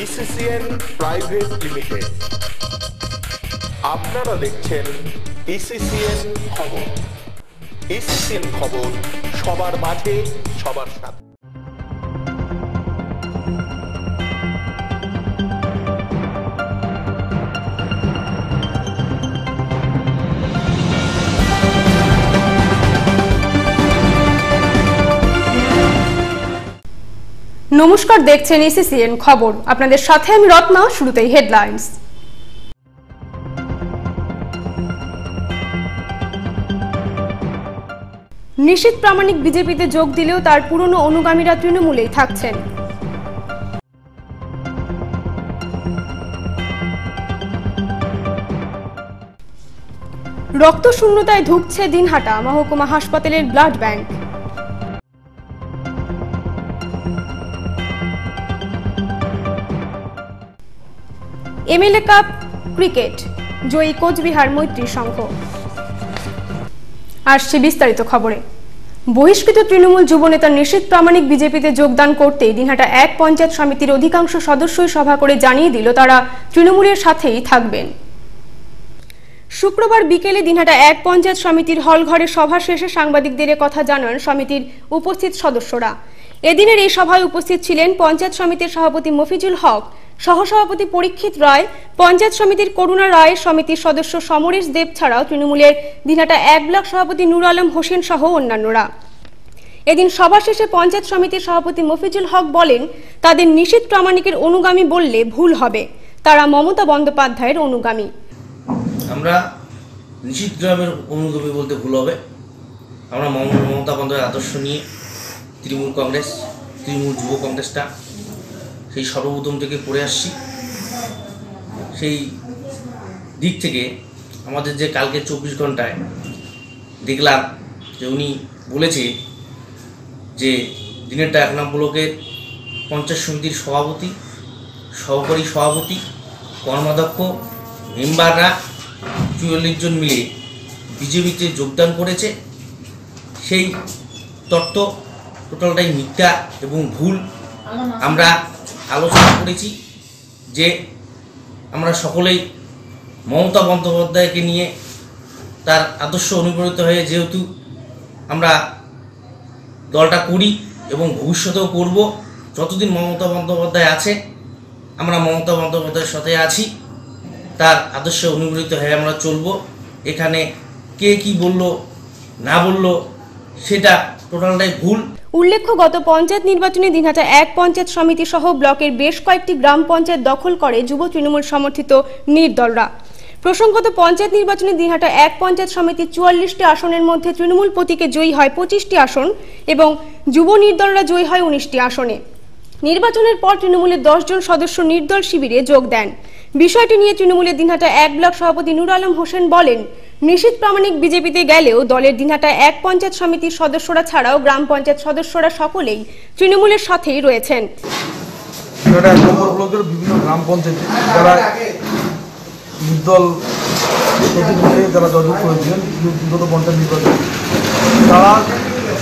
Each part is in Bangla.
ইসিসিএন প্রাইভেট লিমিটেড। আপনারা দেখছেন ইসিসিএন খবর। ইসিসিএন খবর, সবার মাঝে সবার সাথে। নমস্কার, দেখছেন ইসিসিএন খবর। আপনাদের সাথে আমি রত্না। শুরুতেই হেডলাইন্স। নিশীথ প্রামাণিক বিজেপিতে যোগ দিলেও তার পুরনো অনুগামীরা তৃণমূলেই থাকছেন। রক্ত শূন্যতায় ধুঁকছে দিনহাটা মহকুমা হাসপাতালের blood bank. MLA cup cricket জয়ী কোচবিহার মৈত্রী সংঘ। আসছে বিস্তারিত খবরে। বহিষ্কৃত তৃণমূল যুবনেতা নিশীথ প্রামাণিক বিজেপিতে যোগদান করতেই দিনহাটা এক পঞ্চায়েত সমিতির অধিকাংশ সদস্যই সভা করে জানিয়ে দিল তারা তৃণমূলের সাথেই থাকবেন। শুক্রবার বিকেলে দিনহাটা এক পঞ্চায়েত সমিতির হল ঘরে সভা শেষে সাংবাদিকদের কথা জানান সমিতির উপস্থিত সদস্যরা। এদিনের এই সভায় উপস্থিত ছিলেন পঞ্চায়েত সমিতির সভাপতি মফিজুল হক, সহসভাপতি পরীক্ষিত রায়, পঞ্চায়েত সমিতির করুণা রায়, সমিতির সদস্য সমরেশ দেব ছাড়াও তৃণমূলের দিনহাটা এক ব্লক সভাপতি নুর আলম হোসেন সহ অন্যান্যরা। এদিন সভা শেষে পঞ্চায়েত সমিতির সভাপতি মফিজুল হক বলেন, তাদের নিশীথ প্রামাণিকের অনুগামী বললে ভুল হবে, তারা মমতা বন্দ্যোপাধ্যায়ের অনুগামী। আমরা নিশীথ গ্রামের অনুগামী বলতে ভুল হবে। আমরা মমতা বন্দ্যোপাধ্যায়ের আদর্শ নিয়ে তৃণমূল যুব কংগ্রেসটা সেই সর্বপ্রথম থেকে পড়ে আসছি। সেই দিক থেকে আমাদের যে কালকে 24 ঘন্টায় দেখলাম যে উনি বলেছে যে দিনেরটা 1 নম্বর ব্লকের পঞ্চায়েত সমিতির সভাপতি, সহকারী সভাপতি, কর্মাধ্যক্ষ, মেম্বাররা 44 জন মিলে বিজেপিতে যোগদান করেছে। সেই তত্ত্ব টোটালটাই মিথ্যা এবং ভুল। আমরা আলোচনা করেছি যে আমরা সকলেই মমতা বন্দ্যোপাধ্যায়কে নিয়ে তার আদর্শ অনুপ্রাণিত হয়ে যেহেতু আমরা দলটা করি এবং ভবিষ্যতেও করব, যতদিন মমতা বন্দ্যোপাধ্যায় আছে আমরা মমতা বন্দ্যোপাধ্যায়ের সাথে আছি, তার আদর্শে অনুপ্রাণিত হয়ে আমরা চলব। এখানে কে কি বলল না বলল সেটা টোটালটাই ভুল। উল্লেখ্য, গত পঞ্চায়েত নির্বাচনে দিনহাটা এক পঞ্চায়েত সমিতি সহ ব্লকের বেশ কয়েকটি গ্রাম পঞ্চায়েত দখল করে যুব তৃণমূল সমর্থিত নির্দলরা। প্রসঙ্গত, পঞ্চায়েত নির্বাচনে দিনহাটা এক পঞ্চায়েত সমিতির 44টি আসনের মধ্যে তৃণমূল প্রতীকে জয়ী হয় 25টি আসন এবং যুব নির্দলরা জয়ী হয় 19টি আসনে। নির্বাচনের পর তৃণমূলের 10 জন সদস্য নির্দল শিবিরে যোগ দেন। বিষয়টি নিয়ে তৃণমূলের দিনহাটা এক ব্লক সভাপতি নুর আলম হোসেন বলেন, নিশীথ প্রামাণিক বিজেপিতে গেলেও দলের দিনহাটা এক পঞ্চায়েত সমিতির সদস্যরা ছাড়াও গ্রাম পঞ্চায়েত সদস্যরা সকলেই তৃণমূলের সাথেই রয়েছেন। বিভিন্ন গ্রাম পঞ্চায়েতে যারা নির্দল যারা জয়যুক্ত হয়েছিলেন বিগত পঞ্চায়েত নির্বাচনে, তারা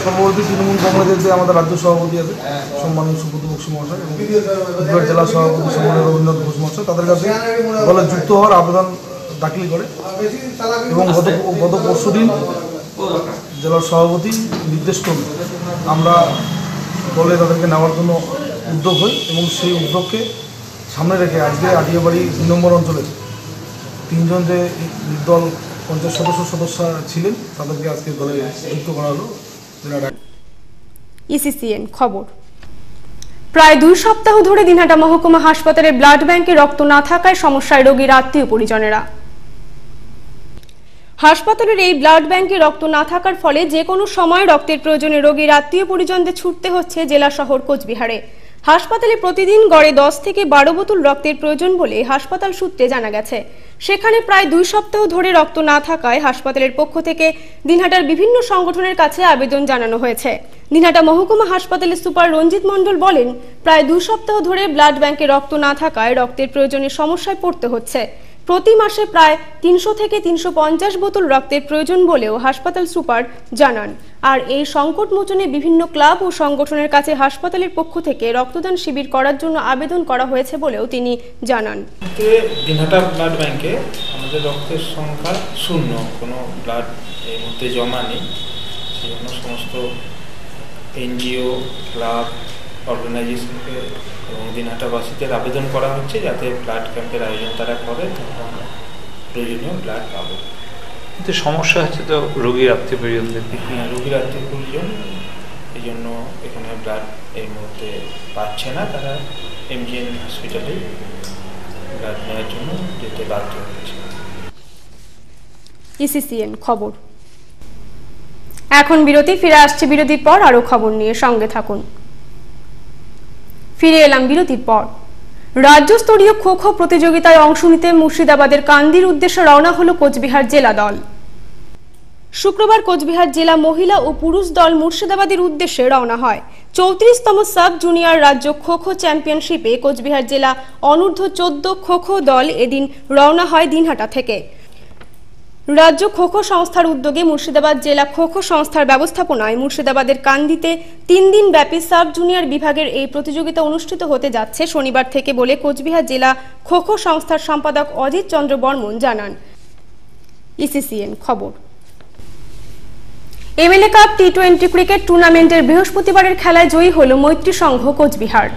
সর্ববর্তী তৃণমূল কংগ্রেসের যে আমাদের রাজ্য সভাপতি আছে সম্মানীয় সুব্রত বক্সী মহাশয় এবং কুচবিহার জেলা সভাপতি সম্মানীয় রবীন্দ্রনাথ ঘোষ মহাশয়, তাদের কাছে দলে যুক্ত হওয়ার আবেদন দাখিল করে এবং গত পরশুদিন জেলার সভাপতি নির্দেশ করল আমরা দলে তাদেরকে নেওয়ার জন্য উদ্যোগ হই এবং সেই উদ্যোগকে সামনে রেখে আজকে আটিয়াবাড়ি 2 নম্বর অঞ্চলে 3 জন যে নির্দল পঞ্চায়েত সদস্য ছিলেন তাদেরকে আজকে দলে যুক্ত করা হলো। ইসিসিএন খবর। প্রায় 2 সপ্তাহ ধরে দিনহাটা মহকুমা হাসপাতালের ব্লাড ব্যাংকে রক্ত না থাকায় সমস্যায় রোগীর আত্মীয় পরিজনেরা। হাসপাতালের এই ব্লাড ব্যাংকে রক্ত না থাকার ফলে যে কোনো সময় রক্তের প্রয়োজনে রোগীর আত্মীয় পরিজনদের ছুটতে হচ্ছে জেলা শহর কোচবিহারে। হাসপাতালে প্রতিদিন গড়ে 10 থেকে 12 বোতল রক্তের প্রয়োজন বলে হাসপাতাল সূত্রে জানা গেছে। সেখানে প্রায় 2 সপ্তাহ ধরে রক্ত না থাকায় হাসপাতালের পক্ষ থেকে দিনহাটার বিভিন্ন সংগঠনের কাছে আবেদন জানানো হয়েছে। দিনহাটা মহকুমা হাসপাতালের সুপার রঞ্জিত মণ্ডল বলেন, প্রায় 2 সপ্তাহ ধরে ব্লাড ব্যাংকে রক্ত না থাকায় রক্তের প্রয়োজনে সমস্যায় পড়তে হচ্ছে। প্রতি মাসে প্রায় 300 থেকে 350 বোতল রক্তের প্রয়োজন বলেও হাসপাতাল সুপার জানান। আর এই সংকট মোচনে বিভিন্ন ক্লাব ও সংগঠনের কাছে হাসপাতালের পক্ষ থেকে রক্তদান শিবির করার জন্য আবেদন করা হয়েছে বলেও তিনি জানান। দিনহাটা ব্লাড ব্যাংকে আমাদের রক্তের সংখ্যা শূন্য, কোনো ব্লাড এই মুহূর্তে জমা নেই। সেই জন্য সমস্ত এনজিও, ক্লাব, অর্গানাইজেশনকে এবং দিনহাটাবাসীদের আবেদন করা হচ্ছে যাতে ব্লাড ক্যাম্পের আয়োজন তারা করে, আমরা প্রয়োজনীয় ব্লাড পাবো। কিন্তু সমস্যা হচ্ছে তো রোগীর আত্মীয় পরিজনদের, রোগীর আত্মীয় পরিজন এই জন্য এখানে ব্লাড এই মুহূর্তে পাচ্ছে না, তারা এমজিএন হসপিটালে ব্লাড নেওয়ার জন্য যেতে বাধ্য হচ্ছে। ইসিসিএন খবর। এখন বিরতি, ফিরে আসছে বিরতির পর আরো খবর নিয়ে, সঙ্গে থাকুন। ফিরে এলাম বিরতির পর। রাজ্যস্তরীয় খো খো প্রতিযোগিতায় অংশ নিতে মুর্শিদাবাদের কান্দির উদ্দেশ্যে রওনা হলো কোচবিহার জেলা দল। শুক্রবার কোচবিহার জেলা মহিলা ও পুরুষ দল মুর্শিদাবাদের উদ্দেশ্যে রওনা হয়। 34তম সাব জুনিয়র রাজ্য খো খো চ্যাম্পিয়নশিপে কোচবিহার জেলা অনূর্ধ্ব 14 খো খো দল এদিন রওনা হয় দিনহাটা থেকে। রাজ্য খো খো সংস্থার উদ্যোগে মুর্শিদাবাদ জেলা খো খো সংস্থার ব্যবস্থাপনায় মুর্শিদাবাদের কান্দিতে 3 দিন ব্যাপী সাব জুনিয়র বিভাগের এই প্রতিযোগিতা অনুষ্ঠিত হতে যাচ্ছে শনিবার থেকে বলে কোচবিহার জেলা খো খো সংস্থার সম্পাদক অজিত চন্দ্র বর্মন জানান। ইসিসিএন খবর। এমএলএ কাপ টি20 ক্রিকেট টুর্নামেন্টের বৃহস্পতিবারের খেলায় জয়ী হল মৈত্রী সংঘ কোচবিহার।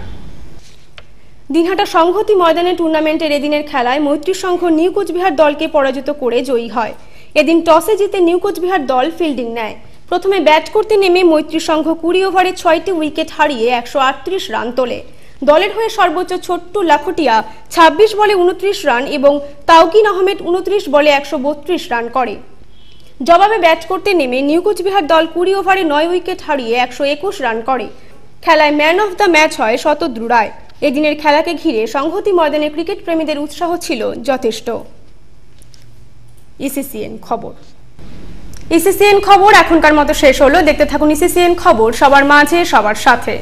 দিনহাটা সংহতি ময়দানে টুর্নামেন্টের এদিনের খেলায় মৈত্রী সংঘ নিউ কোচবিহার দলকে পরাজিত করে জয়ী হয়। এদিন টসে জিতে নিউ কোচবিহার দল ফিল্ডিং নেয়। প্রথমে ব্যাট করতে নেমে মৈত্রী সংঘ 20 ওভারে 6টি উইকেট হারিয়ে 138 রান তোলে। দলের হয়ে সর্বোচ্চ ছোট্টু লাখটিয়া 26 বলে 29 রান এবং তাওকিন আহমেদ 29 বলে 132 রান করে। জবাবে ব্যাট করতে নেমে নিউ কোচবিহার দল 20 ওভারে 9 উইকেট হারিয়ে 121 রান করে। খেলায় ম্যান অফ দ্য ম্যাচ হয় শতদ্রু রায়। এদিনের খেলাকে ঘিরে সংহতি ময়দানে ক্রিকেট প্রেমীদের উৎসাহ ছিল যথেষ্ট। ইসিসিএন খবর। ইসিসিএন খবর এখনকার মতো শেষ হলো। দেখতে থাকুন ইসিসিএন খবর, সবার মাঝে সবার সাথে।